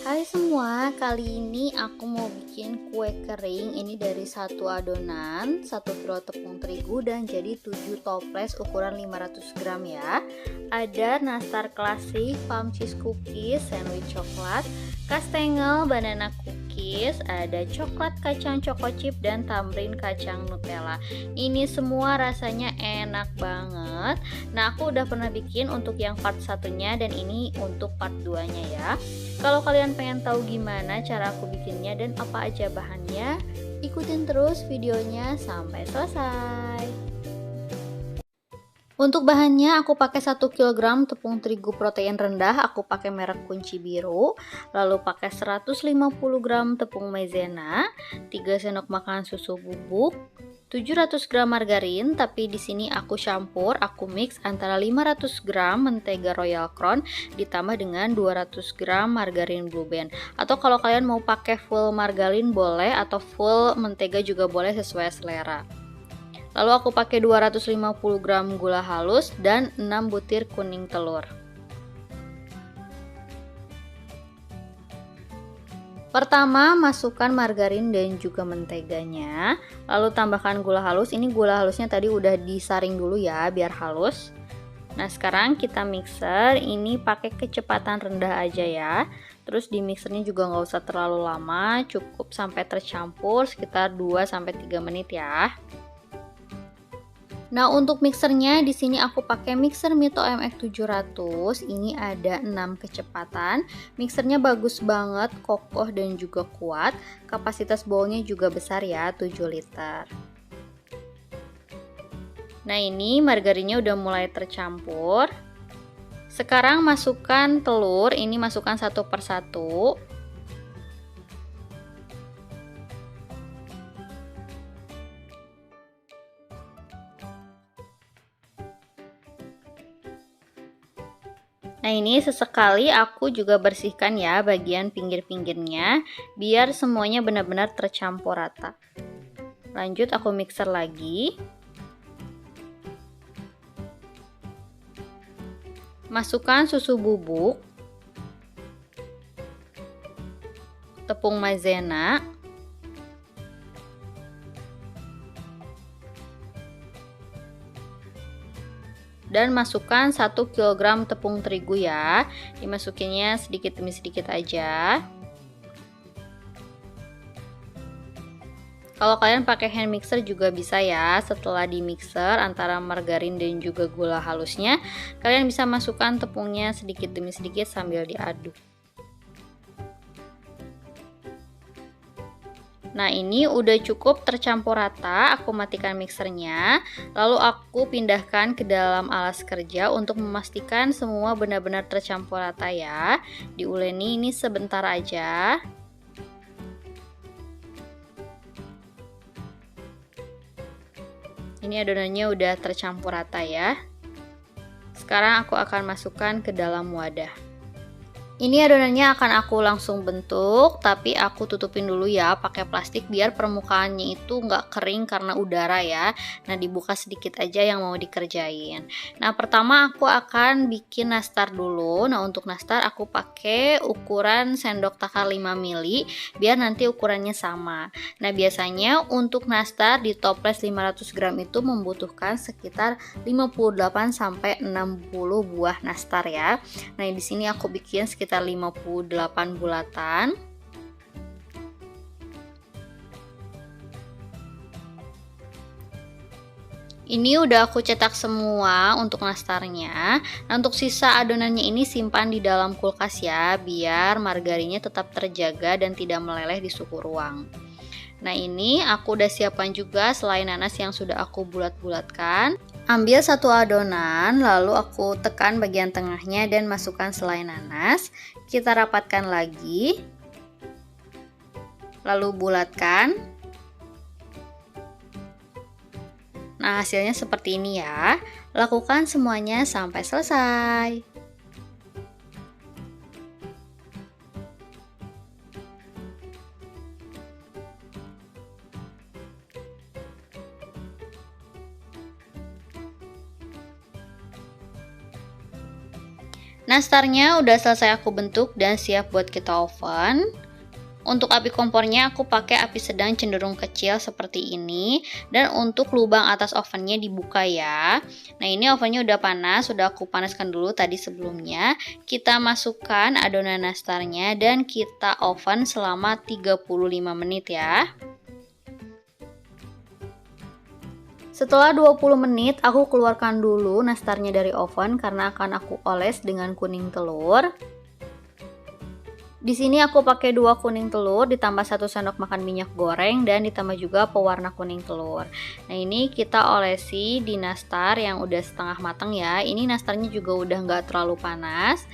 Hai semua, kali ini aku mau bikin kue kering. Ini dari satu adonan, 1 kilo tepung terigu dan jadi 7 toples ukuran 500 gram ya. Ada nastar klasik, palm cheese cookies, sandwich coklat, kastengel, banana cookies, ada coklat kacang choco chip dan tamrin kacang Nutella. Ini semua rasanya enak banget. Nah, aku udah pernah bikin untuk yang part satunya dan ini untuk part 2-nya ya. Kalau kalian pengen tahu gimana cara aku bikinnya dan apa aja bahannya, ikutin terus videonya sampai selesai. Untuk bahannya aku pakai 1 kg tepung terigu protein rendah, aku pakai merek Kunci Biru, lalu pakai 150 gram tepung maizena, 3 sendok makan susu bubuk, 700 gram margarin, tapi di sini aku campur, aku mix antara 500 gram mentega Royal Crown ditambah dengan 200 gram margarin Blue Band. Atau kalau kalian mau pakai full margarin boleh atau full mentega juga boleh sesuai selera. Lalu aku pakai 250 gram gula halus dan 6 butir kuning telur. Pertama, masukkan margarin dan juga menteganya, lalu tambahkan gula halus. Ini gula halusnya tadi udah disaring dulu ya biar halus. Nah, sekarang kita mixer, ini pakai kecepatan rendah aja ya. Terus di mixernya juga nggak usah terlalu lama, cukup sampai tercampur sekitar 2-3 menit ya. Nah, untuk mixernya di sini aku pakai mixer Mito MX700. Ini ada 6 kecepatan. Mixernya bagus banget, kokoh dan juga kuat. Kapasitas bowlnya juga besar ya, 7 liter. Nah, ini margarinnya udah mulai tercampur. Sekarang masukkan telur, ini masukkan satu persatu. Nah, ini sesekali aku juga bersihkan ya bagian pinggir-pinggirnya biar semuanya benar-benar tercampur rata. Lanjut aku mixer lagi. Masukkan susu bubuk, tepung maizena, dan masukkan 1 kg tepung terigu ya. Dimasukinnya sedikit demi sedikit aja. Kalau kalian pakai hand mixer juga bisa ya. Setelah di mixer antara margarin dan juga gula halusnya, kalian bisa masukkan tepungnya sedikit demi sedikit sambil diaduk. Nah, ini udah cukup tercampur rata, aku matikan mixernya. Lalu aku pindahkan ke dalam alas kerja untuk memastikan semua benar-benar tercampur rata ya. Diuleni ini sebentar aja. Ini adonannya udah tercampur rata ya. Sekarang aku akan masukkan ke dalam wadah. Ini adonannya akan aku langsung bentuk, tapi aku tutupin dulu ya pakai plastik biar permukaannya itu nggak kering karena udara ya. Nah, dibuka sedikit aja yang mau dikerjain. Nah, pertama aku akan bikin nastar dulu. Nah, untuk nastar aku pakai ukuran sendok takar 5 ml biar nanti ukurannya sama. Nah, biasanya untuk nastar di toples 500 gram itu membutuhkan sekitar 58-60 buah nastar ya. Nah, di sini aku bikin sekitar 58 bulatan. Ini udah aku cetak semua untuk nastarnya. Nah, untuk sisa adonannya ini simpan di dalam kulkas ya, biar margarinnya tetap terjaga dan tidak meleleh di suhu ruang. Nah, ini aku udah siapkan juga selai nanas yang sudah aku bulat-bulatkan. Ambil satu adonan, lalu aku tekan bagian tengahnya dan masukkan selai nanas. Kita rapatkan lagi. Lalu bulatkan. Nah, hasilnya seperti ini ya. Lakukan semuanya sampai selesai. Nastarnya udah selesai aku bentuk dan siap buat kita oven. Untuk api kompornya aku pakai api sedang cenderung kecil seperti ini, dan untuk lubang atas ovennya dibuka ya. Nah, ini ovennya udah panas, sudah aku panaskan dulu tadi sebelumnya. Kita masukkan adonan nastarnya dan kita oven selama 35 menit ya. Setelah 20 menit, aku keluarkan dulu nastarnya dari oven karena akan aku oles dengan kuning telur. Di sini aku pakai 2 kuning telur ditambah 1 sendok makan minyak goreng dan ditambah juga pewarna kuning telur. Nah, ini kita olesi di nastar yang udah setengah matang ya. Ini nastarnya juga udah nggak terlalu panas.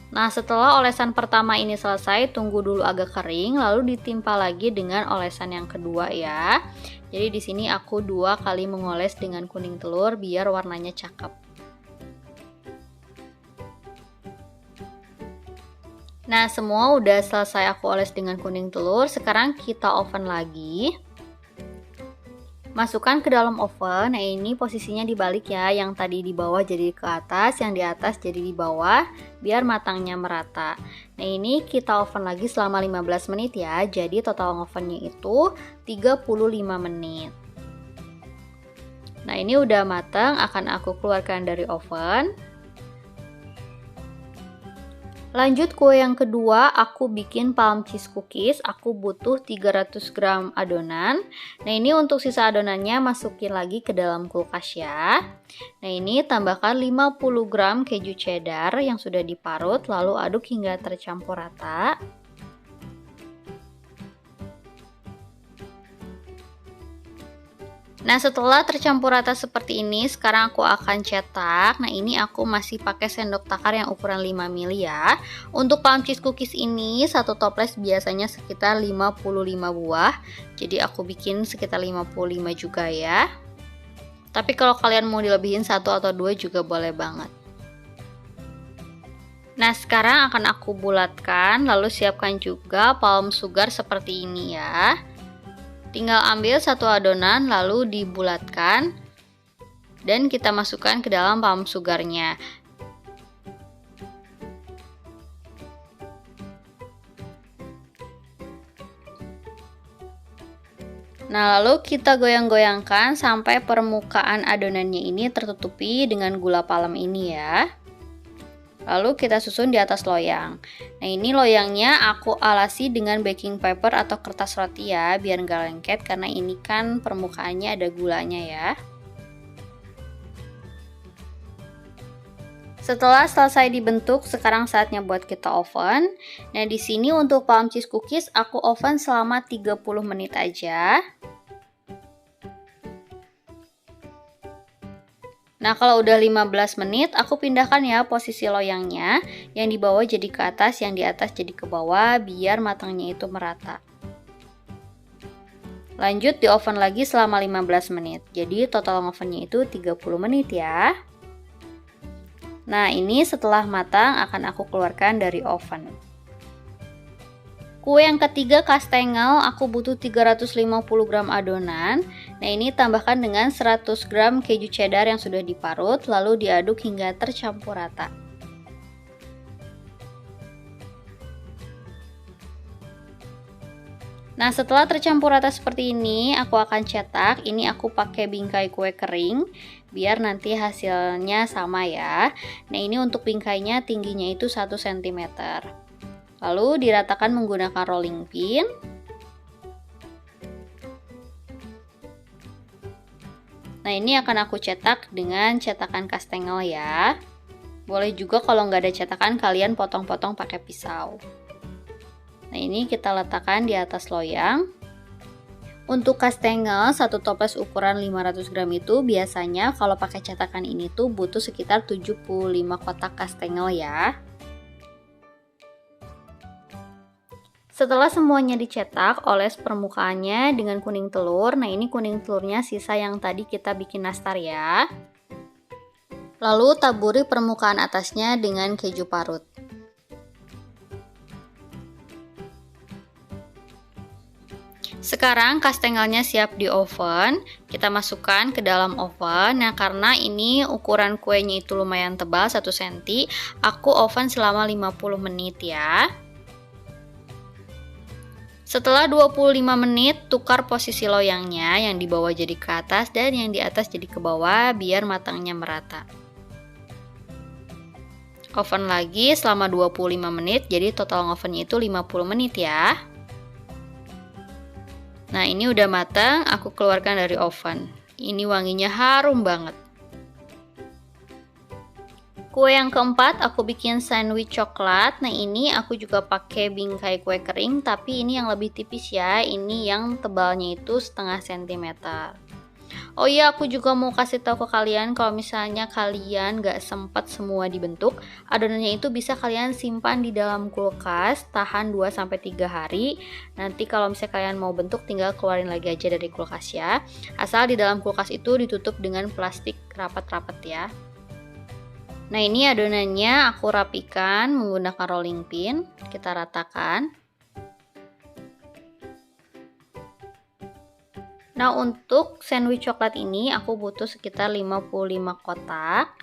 Nah, setelah olesan pertama ini selesai, tunggu dulu agak kering, lalu ditimpa lagi dengan olesan yang kedua ya. Jadi di sini aku 2 kali mengoles dengan kuning telur biar warnanya cakep. Nah, semua udah selesai aku oles dengan kuning telur. Sekarang kita oven lagi. Masukkan ke dalam oven. Nah, ini posisinya dibalik ya. Yang tadi di bawah jadi ke atas, yang di atas jadi di bawah, biar matangnya merata. Nah, ini kita oven lagi selama 15 menit ya. Jadi total ovennya itu 35 menit. Nah, ini udah matang, akan aku keluarkan dari oven. Lanjut kue yang kedua, aku bikin palm cheese cookies. Aku butuh 300 gram adonan. Nah, ini untuk sisa adonannya masukin lagi ke dalam kulkas ya. Nah, ini tambahkan 50 gram keju cheddar yang sudah diparut, lalu aduk hingga tercampur rata. Nah, setelah tercampur rata seperti ini, sekarang aku akan cetak. Nah, ini aku masih pakai sendok takar yang ukuran 5 ml ya. Untuk palm cheese cookies ini, satu toples biasanya sekitar 55 buah. Jadi aku bikin sekitar 55 juga ya. Tapi kalau kalian mau dilebihin 1 atau 2 juga boleh banget. Nah, sekarang akan aku bulatkan, lalu siapkan juga palm sugar seperti ini ya. Tinggal ambil satu adonan lalu dibulatkan dan kita masukkan ke dalam palm sugarnya. Nah, lalu kita goyang-goyangkan sampai permukaan adonannya ini tertutupi dengan gula palem ini ya. Lalu kita susun di atas loyang. Nah, ini loyangnya aku alasi dengan baking paper atau kertas roti ya, biar nggak lengket karena ini kan permukaannya ada gulanya ya. Setelah selesai dibentuk, sekarang saatnya buat kita oven. Nah, di sini untuk palm cheese cookies aku oven selama 30 menit aja. Nah, kalau udah 15 menit, aku pindahkan ya posisi loyangnya. Yang di bawah jadi ke atas, yang di atas jadi ke bawah, biar matangnya itu merata. Lanjut di oven lagi selama 15 menit. Jadi total ovennya itu 30 menit ya. Nah, ini setelah matang akan aku keluarkan dari oven. Kue yang ketiga kastengel, aku butuh 350 gram adonan. Nah, ini tambahkan dengan 100 gram keju cheddar yang sudah diparut, lalu diaduk hingga tercampur rata. Nah, setelah tercampur rata seperti ini, aku akan cetak. Ini aku pakai bingkai kue kering, biar nanti hasilnya sama ya. Nah, ini untuk bingkainya tingginya itu 1 cm. Lalu diratakan menggunakan rolling pin. Nah, ini akan aku cetak dengan cetakan kastengel ya. Boleh juga kalau nggak ada cetakan kalian potong-potong pakai pisau. Nah, ini kita letakkan di atas loyang. Untuk kastengel, satu toples ukuran 500 gram itu biasanya kalau pakai cetakan ini tuh butuh sekitar 75 kotak kastengel ya. Setelah semuanya dicetak, oles permukaannya dengan kuning telur. Nah, ini kuning telurnya sisa yang tadi kita bikin nastar ya. Lalu taburi permukaan atasnya dengan keju parut. Sekarang kastengelnya siap di oven, kita masukkan ke dalam oven. Nah, karena ini ukuran kuenya itu lumayan tebal 1 cm, aku oven selama 50 menit ya. Setelah 25 menit, tukar posisi loyangnya, yang di bawah jadi ke atas dan yang di atas jadi ke bawah biar matangnya merata. Oven lagi selama 25 menit, jadi total ovennya itu 50 menit ya. Nah, ini udah matang, aku keluarkan dari oven. Ini wanginya harum banget. Kue yang keempat, aku bikin sandwich coklat. Nah, ini aku juga pakai bingkai kue kering, tapi ini yang lebih tipis ya. Ini yang tebalnya itu setengah sentimeter. Oh iya, aku juga mau kasih tahu ke kalian kalau misalnya kalian gak sempat semua dibentuk, adonannya itu bisa kalian simpan di dalam kulkas, tahan 2-3 hari. Nanti kalau misalnya kalian mau bentuk, tinggal keluarin lagi aja dari kulkas ya. Asal di dalam kulkas itu ditutup dengan plastik rapat-rapat ya. Nah, ini adonannya aku rapikan menggunakan rolling pin, kita ratakan. Nah, untuk sandwich coklat ini aku butuh sekitar 55 kotak.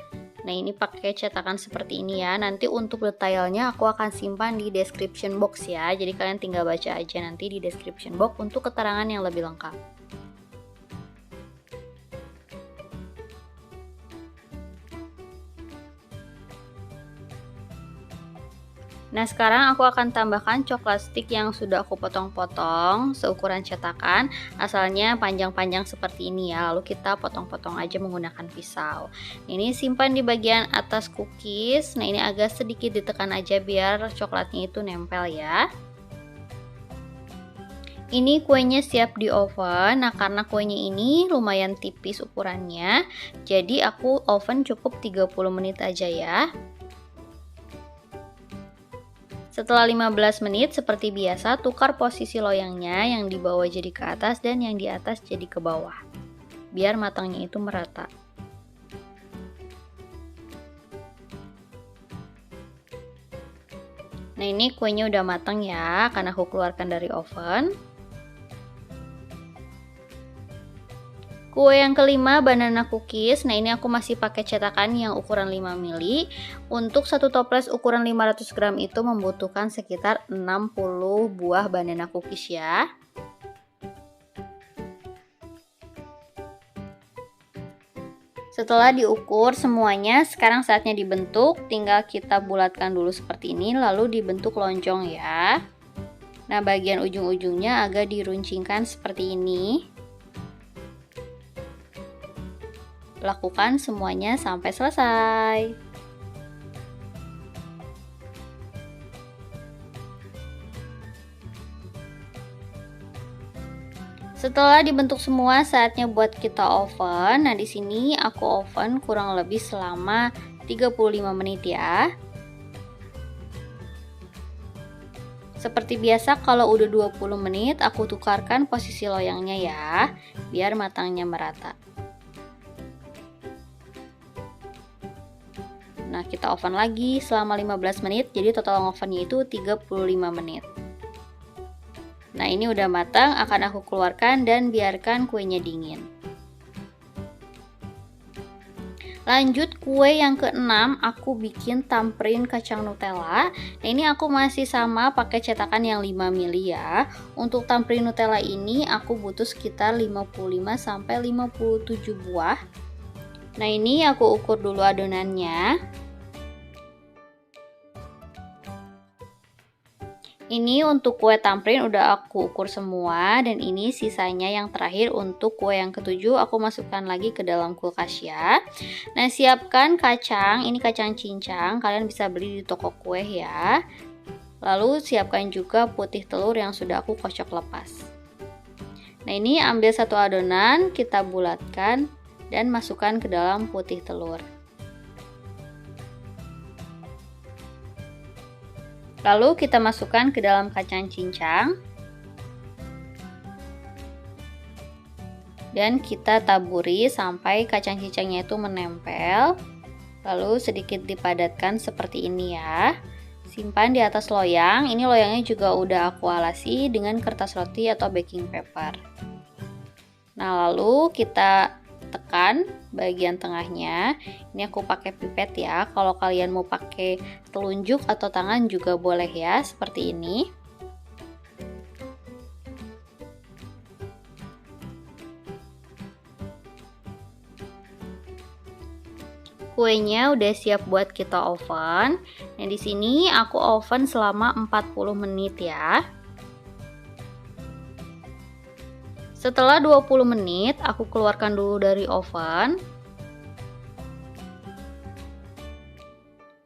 Nah, ini pakai cetakan seperti ini ya. Nanti untuk detailnya aku akan simpan di description box ya. Jadi kalian tinggal baca aja nanti di description box untuk keterangan yang lebih lengkap. Nah, sekarang aku akan tambahkan coklat stick yang sudah aku potong-potong seukuran cetakan, asalnya panjang-panjang seperti ini ya. Lalu kita potong-potong aja menggunakan pisau. Ini simpan di bagian atas cookies. Nah, ini agak sedikit ditekan aja biar coklatnya itu nempel ya. Ini kuenya siap di oven. Nah, karena kuenya ini lumayan tipis ukurannya, jadi aku oven cukup 30 menit aja ya. Setelah 15 menit, seperti biasa, tukar posisi loyangnya, yang di bawah jadi ke atas dan yang di atas jadi ke bawah, biar matangnya itu merata. Nah, ini kuenya udah matang ya, karena aku keluarkan dari oven. Kue yang kelima, banana cookies. Nah, ini aku masih pakai cetakan yang ukuran 5 ml. Untuk satu toples ukuran 500 gram itu membutuhkan sekitar 60 buah banana cookies ya. Setelah diukur semuanya, sekarang saatnya dibentuk. Tinggal kita bulatkan dulu seperti ini, lalu dibentuk lonjong ya. Nah, bagian ujung-ujungnya agak diruncingkan seperti ini. Lakukan semuanya sampai selesai. Setelah dibentuk semua, saatnya buat kita oven. Nah, di sini aku oven kurang lebih selama 35 menit ya. Seperti biasa, kalau udah 20 menit aku tukarkan posisi loyangnya ya, biar matangnya merata. Nah, kita oven lagi selama 15 menit, jadi total ovennya itu 35 menit. Nah, ini udah matang, akan aku keluarkan dan biarkan kuenya dingin. Lanjut, kue yang keenam aku bikin tamperin kacang Nutella. Nah, ini aku masih sama pakai cetakan yang 5 ml ya. Untuk tamperin Nutella ini aku butuh sekitar 55-57 buah. Nah, ini aku ukur dulu adonannya. Ini untuk kue tamperin udah aku ukur semua, dan ini sisanya yang terakhir untuk kue yang ketujuh aku masukkan lagi ke dalam kulkas ya. Nah, siapkan kacang, ini kacang cincang, kalian bisa beli di toko kue ya. Lalu siapkan juga putih telur yang sudah aku kocok lepas. Nah, ini ambil satu adonan, kita bulatkan dan masukkan ke dalam putih telur. Lalu kita masukkan ke dalam kacang cincang. Dan kita taburi sampai kacang cincangnya itu menempel. Lalu sedikit dipadatkan seperti ini ya. Simpan di atas loyang. Ini loyangnya juga udah aku alasi dengan kertas roti atau baking paper. Nah, lalu kita tekan bagian tengahnya. Ini aku pakai pipet ya. Kalau kalian mau pakai telunjuk atau tangan juga boleh ya, seperti ini. Kuenya udah siap buat kita oven. Nah, di sini aku oven selama 40 menit ya. Setelah 20 menit, aku keluarkan dulu dari oven.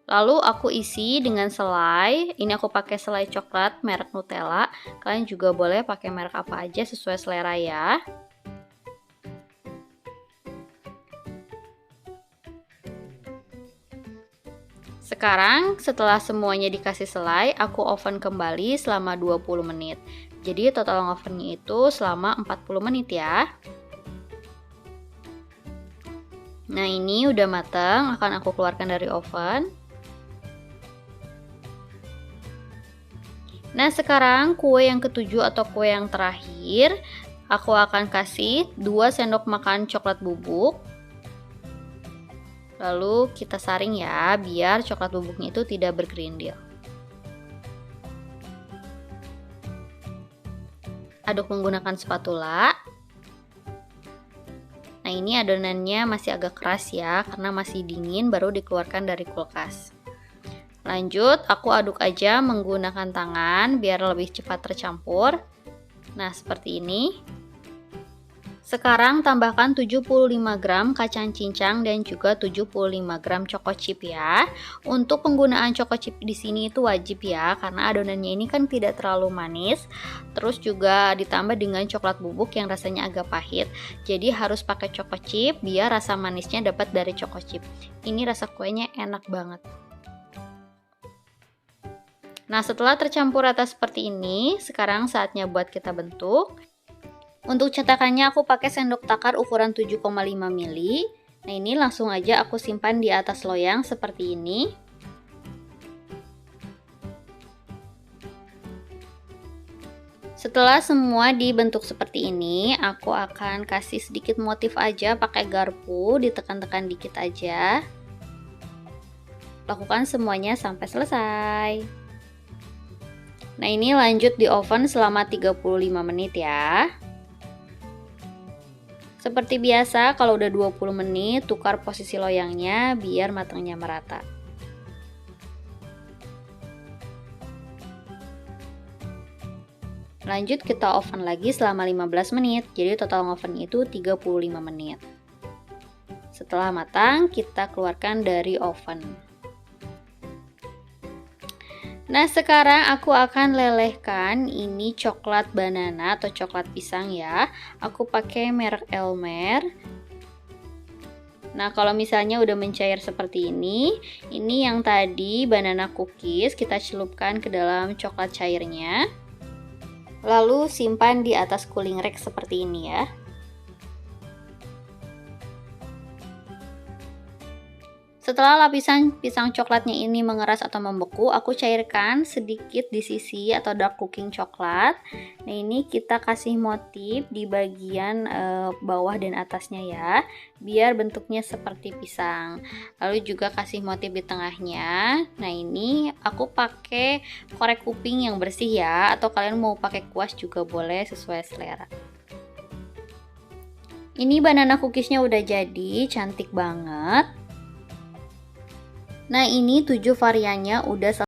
Lalu aku isi dengan selai. Ini aku pakai selai coklat merek Nutella. Kalian juga boleh pakai merek apa aja sesuai selera ya. Sekarang setelah semuanya dikasih selai, aku oven kembali selama 20 menit. Jadi total ovennya itu selama 40 menit ya. Nah, ini udah matang, akan aku keluarkan dari oven. Nah, sekarang kue yang ketujuh atau kue yang terakhir, aku akan kasih 2 sendok makan coklat bubuk. Lalu kita saring ya, biar coklat bubuknya itu tidak bergerindil. Aduk menggunakan spatula. Nah, ini adonannya masih agak keras ya, karena masih dingin baru dikeluarkan dari kulkas. Lanjut, aku aduk aja menggunakan tangan biar lebih cepat tercampur. Nah, seperti ini. Sekarang tambahkan 75 gram kacang cincang dan juga 75 gram choco chip ya. Untuk penggunaan choco chip di sini itu wajib ya, karena adonannya ini kan tidak terlalu manis. Terus juga ditambah dengan coklat bubuk yang rasanya agak pahit. Jadi harus pakai choco chip biar rasa manisnya dapat dari choco chip. Ini rasa kuenya enak banget. Nah, setelah tercampur rata seperti ini, sekarang saatnya buat kita bentuk. Untuk cetakannya aku pakai sendok takar ukuran 7,5 ml. Nah, ini langsung aja aku simpan di atas loyang seperti ini. Setelah semua dibentuk seperti ini, aku akan kasih sedikit motif aja pakai garpu, ditekan-tekan dikit aja. Lakukan semuanya sampai selesai. Nah, ini lanjut di oven selama 35 menit ya. Seperti biasa, kalau udah 20 menit, tukar posisi loyangnya biar matangnya merata. Lanjut kita oven lagi selama 15 menit, jadi total oven itu 35 menit. Setelah matang, kita keluarkan dari oven. Nah, sekarang aku akan lelehkan ini coklat banana atau coklat pisang ya. Aku pakai merek Elmer. Nah, kalau misalnya udah mencair seperti ini yang tadi banana cookies kita celupkan ke dalam coklat cairnya. Lalu simpan di atas cooling rack seperti ini ya. Setelah lapisan pisang coklatnya ini mengeras atau membeku, aku cairkan sedikit di sisi atau dark cooking coklat. Nah, ini kita kasih motif di bagian bawah dan atasnya ya, biar bentuknya seperti pisang. Lalu juga kasih motif di tengahnya. Nah, ini aku pakai korek kuping yang bersih ya, atau kalian mau pakai kuas juga boleh sesuai selera. Ini banana cookiesnya udah jadi, cantik banget. Nah, ini 7 variannya udah